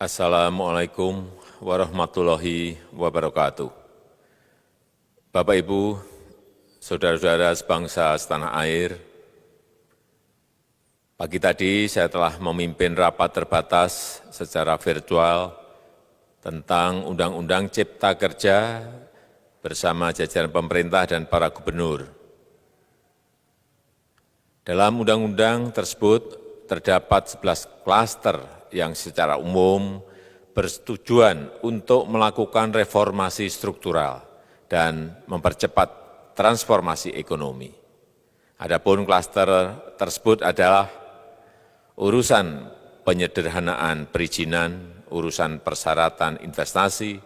Assalamualaikum warahmatullahi wabarakatuh. Bapak, Ibu, saudara-saudara sebangsa setanah air, pagi tadi saya telah memimpin rapat terbatas secara virtual tentang Undang-Undang Cipta Kerja bersama jajaran pemerintah dan para gubernur. Dalam undang-undang tersebut terdapat 11 klaster yang secara umum bertujuan untuk melakukan reformasi struktural dan mempercepat transformasi ekonomi. Adapun klaster tersebut adalah urusan penyederhanaan perizinan, urusan persyaratan investasi,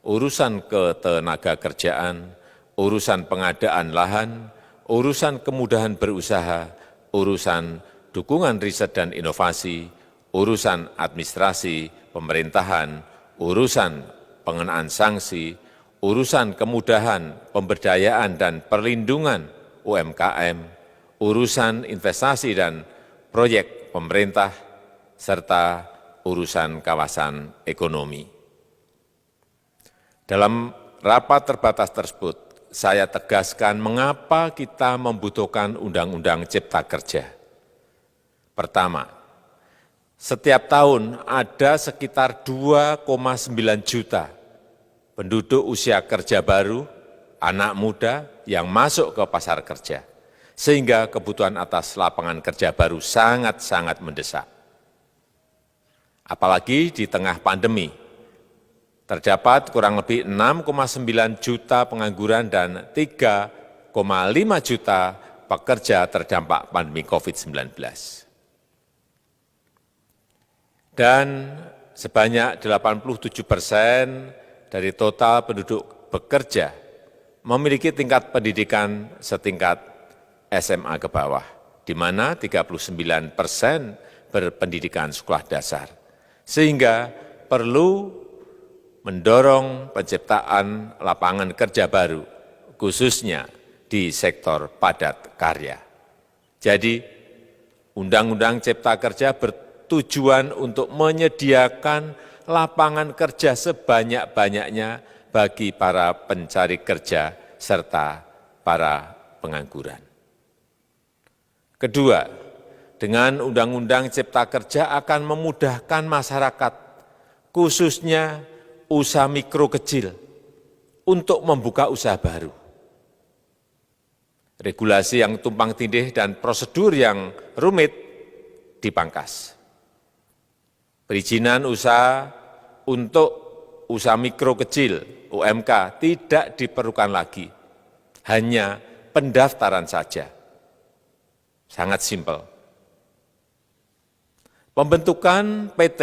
urusan ketenagakerjaan, urusan pengadaan lahan, urusan kemudahan berusaha, urusan dukungan riset dan inovasi, urusan administrasi pemerintahan, urusan pengenaan sanksi, urusan kemudahan pemberdayaan dan perlindungan UMKM, urusan investasi dan proyek pemerintah, serta urusan kawasan ekonomi. Dalam rapat terbatas tersebut, saya tegaskan mengapa kita membutuhkan Undang-Undang Cipta Kerja. Pertama, setiap tahun ada sekitar 2,9 juta penduduk usia kerja baru, anak muda yang masuk ke pasar kerja, sehingga kebutuhan atas lapangan kerja baru sangat-sangat mendesak. Apalagi di tengah pandemi, terdapat kurang lebih 6,9 juta pengangguran dan 3,5 juta pekerja terdampak pandemi COVID-19. Dan sebanyak 87% dari total penduduk bekerja memiliki tingkat pendidikan setingkat SMA ke bawah, di mana 39% berpendidikan sekolah dasar. Sehingga perlu mendorong penciptaan lapangan kerja baru, khususnya di sektor padat karya. Jadi, Undang-Undang Cipta Kerja bertujuan untuk menyediakan lapangan kerja sebanyak-banyaknya bagi para pencari kerja serta para pengangguran. Kedua, dengan Undang-Undang Cipta Kerja akan memudahkan masyarakat, khususnya usaha mikro kecil, untuk membuka usaha baru. Regulasi yang tumpang tindih dan prosedur yang rumit dipangkas. Perizinan usaha untuk usaha mikro kecil (UMK) tidak diperlukan lagi, hanya pendaftaran saja. Sangat simpel. Pembentukan PT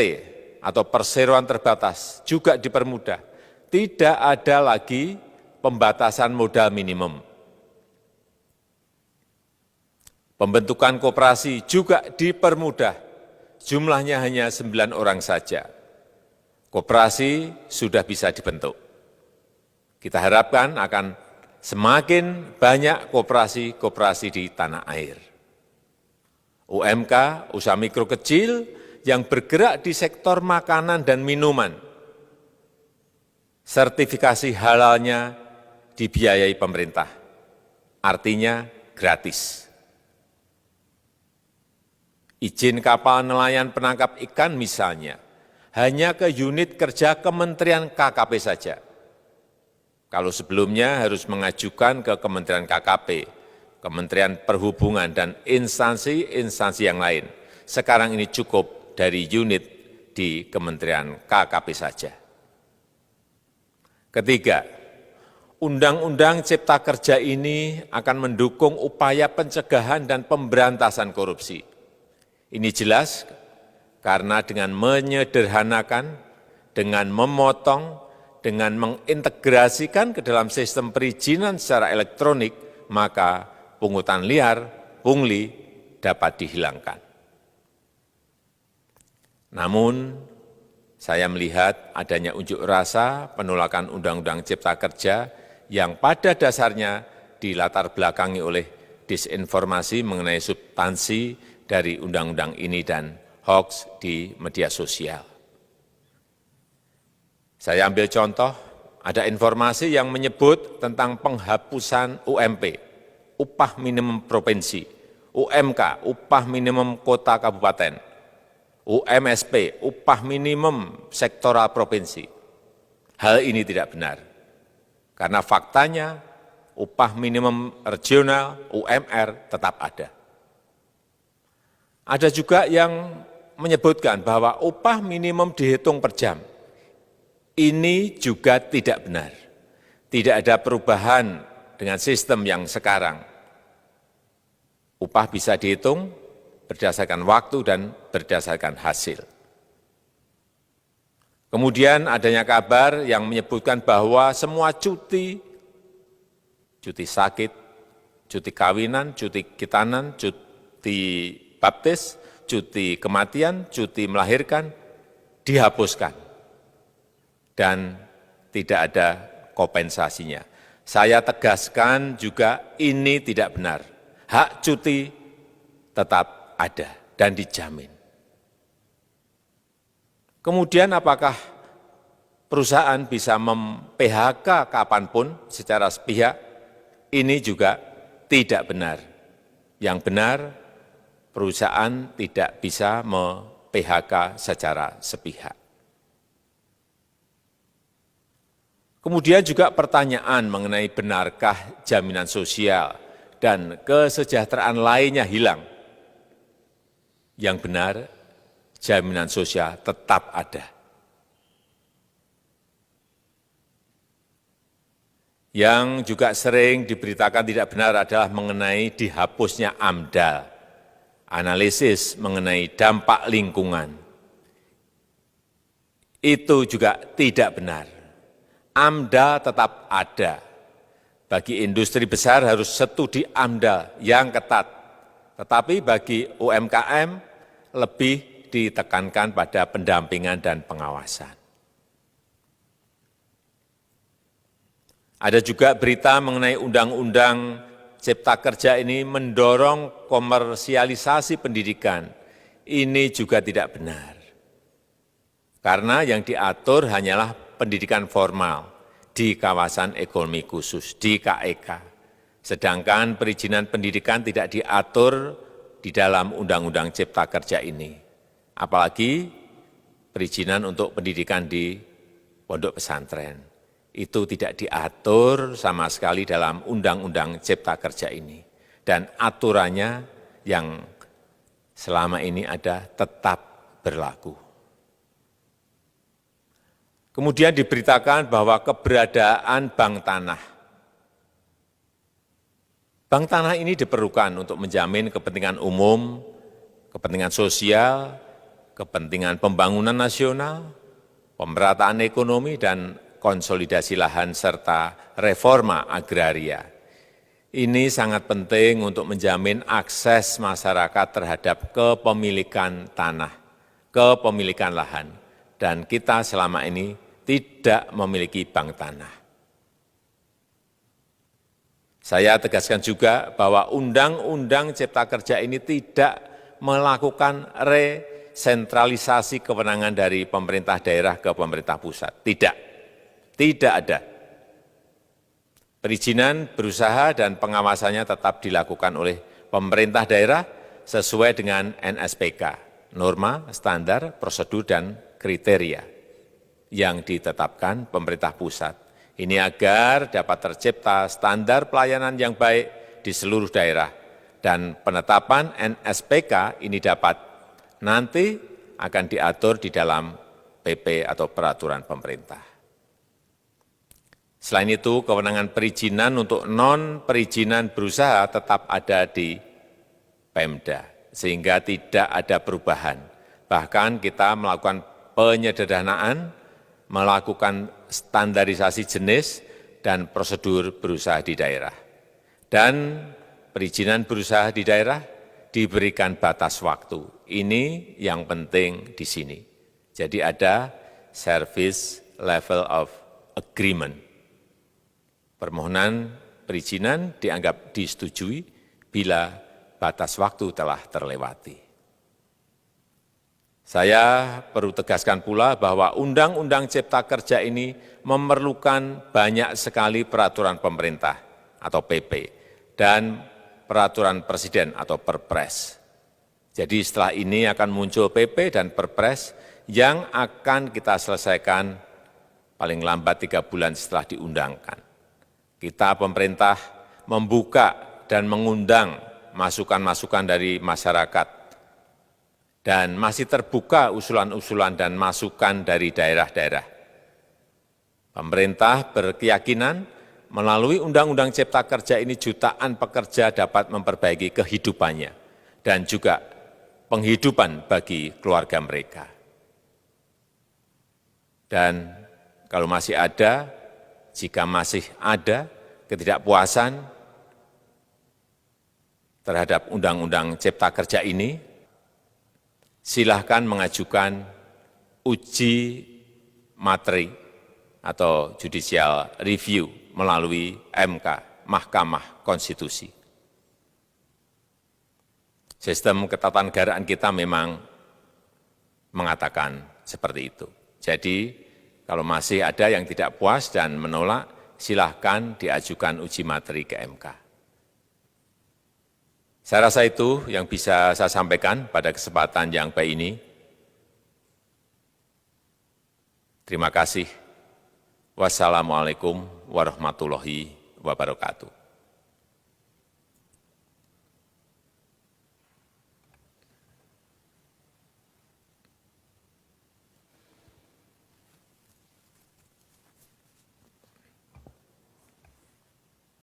atau perseroan terbatas juga dipermudah. Tidak ada lagi pembatasan modal minimum. Pembentukan koperasi juga dipermudah. Jumlahnya hanya 9 orang saja. Koperasi sudah bisa dibentuk. Kita harapkan akan semakin banyak koperasi-koperasi di tanah air. UMK, usaha mikro kecil yang bergerak di sektor makanan dan minuman, sertifikasi halalnya dibiayai pemerintah, artinya gratis. Izin kapal nelayan penangkap ikan misalnya, hanya ke unit kerja Kementerian KKP saja. Kalau sebelumnya harus mengajukan ke Kementerian KKP, Kementerian Perhubungan, dan instansi-instansi yang lain. Sekarang ini cukup dari unit di Kementerian KKP saja. Ketiga, Undang-Undang Cipta Kerja ini akan mendukung upaya pencegahan dan pemberantasan korupsi. Ini jelas karena dengan menyederhanakan, dengan memotong, dengan mengintegrasikan ke dalam sistem perizinan secara elektronik, maka pungutan liar, pungli dapat dihilangkan. Namun, saya melihat adanya unjuk rasa penolakan Undang-Undang Cipta Kerja yang pada dasarnya dilatar belakangi oleh disinformasi mengenai substansi dari undang-undang ini dan hoax di media sosial. Saya ambil contoh, ada informasi yang menyebut tentang penghapusan UMP, upah minimum provinsi, UMK, upah minimum kota kabupaten, UMSP, upah minimum sektoral provinsi. Hal ini tidak benar, karena faktanya upah minimum regional, UMR, tetap ada. Ada juga yang menyebutkan bahwa upah minimum dihitung per jam. Ini juga tidak benar. Tidak ada perubahan dengan sistem yang sekarang. Upah bisa dihitung berdasarkan waktu dan berdasarkan hasil. Kemudian adanya kabar yang menyebutkan bahwa semua cuti sakit, cuti kawinan, cuti khitanan, cuti baptis, cuti kematian, cuti melahirkan, dihapuskan. Dan tidak ada kompensasinya. Saya tegaskan juga ini tidak benar. Hak cuti tetap ada dan dijamin. Kemudian apakah perusahaan bisa mem-PHK kapanpun secara sepihak? Ini juga tidak benar. Yang benar, perusahaan tidak bisa me-PHK secara sepihak. Kemudian juga pertanyaan mengenai benarkah jaminan sosial dan kesejahteraan lainnya hilang. Yang benar, jaminan sosial tetap ada. Yang juga sering diberitakan tidak benar adalah mengenai dihapusnya AMDAL, analisis mengenai dampak lingkungan. Itu juga tidak benar. AMDAL tetap ada. Bagi industri besar harus studi AMDAL yang ketat. Tetapi bagi UMKM lebih ditekankan pada pendampingan dan pengawasan. Ada juga berita mengenai Undang-Undang Cipta Kerja ini mendorong komersialisasi pendidikan. Ini juga tidak benar. Karena yang diatur hanyalah pendidikan formal di kawasan ekonomi khusus, di KEK. Sedangkan perizinan pendidikan tidak diatur di dalam Undang-Undang Cipta Kerja ini. Apalagi perizinan untuk pendidikan di pondok pesantren. Itu tidak diatur sama sekali dalam Undang-Undang Cipta Kerja ini. Dan aturannya yang selama ini ada tetap berlaku. Kemudian diberitakan bahwa keberadaan bank tanah. Bank tanah ini diperlukan untuk menjamin kepentingan umum, kepentingan sosial, kepentingan pembangunan nasional, pemerataan ekonomi, dan konsolidasi lahan serta reforma agraria. Ini sangat penting untuk menjamin akses masyarakat terhadap kepemilikan tanah, kepemilikan lahan. Dan kita selama ini tidak memiliki bank tanah. Saya tegaskan juga bahwa Undang-Undang Cipta Kerja ini tidak melakukan resentralisasi kewenangan dari pemerintah daerah ke pemerintah pusat. Tidak ada. Perizinan berusaha dan pengawasannya tetap dilakukan oleh pemerintah daerah sesuai dengan NSPK, norma, standar, prosedur, dan kriteria yang ditetapkan pemerintah pusat. Ini agar dapat tercipta standar pelayanan yang baik di seluruh daerah. Dan penetapan NSPK ini dapat nanti akan diatur di dalam PP atau peraturan pemerintah. Selain itu, kewenangan perizinan untuk non-perizinan berusaha tetap ada di Pemda, sehingga tidak ada perubahan. Bahkan kita melakukan penyederhanaan, melakukan standarisasi jenis dan prosedur berusaha di daerah. Dan perizinan berusaha di daerah diberikan batas waktu. Ini yang penting di sini. Jadi ada service level of agreement. Permohonan perizinan dianggap disetujui bila batas waktu telah terlewati. Saya perlu tegaskan pula bahwa Undang-Undang Cipta Kerja ini memerlukan banyak sekali peraturan pemerintah atau PP dan peraturan presiden atau Perpres. Jadi setelah ini akan muncul PP dan Perpres yang akan kita selesaikan paling lambat 3 bulan setelah diundangkan. Kita pemerintah membuka dan mengundang masukan-masukan dari masyarakat dan masih terbuka usulan-usulan dan masukan dari daerah-daerah. Pemerintah berkeyakinan melalui Undang-Undang Cipta Kerja ini jutaan pekerja dapat memperbaiki kehidupannya dan juga penghidupan bagi keluarga mereka. Dan kalau masih ada, jika masih ada ketidakpuasan terhadap Undang-Undang Cipta Kerja ini, silahkan mengajukan uji materi atau judicial review melalui MK, Mahkamah Konstitusi. Sistem ketatanegaraan kita memang mengatakan seperti itu. Jadi, kalau masih ada yang tidak puas dan menolak, silahkan diajukan uji materi ke MK. Saya rasa itu yang bisa saya sampaikan pada kesempatan yang baik ini. Terima kasih. Wassalamualaikum warahmatullahi wabarakatuh.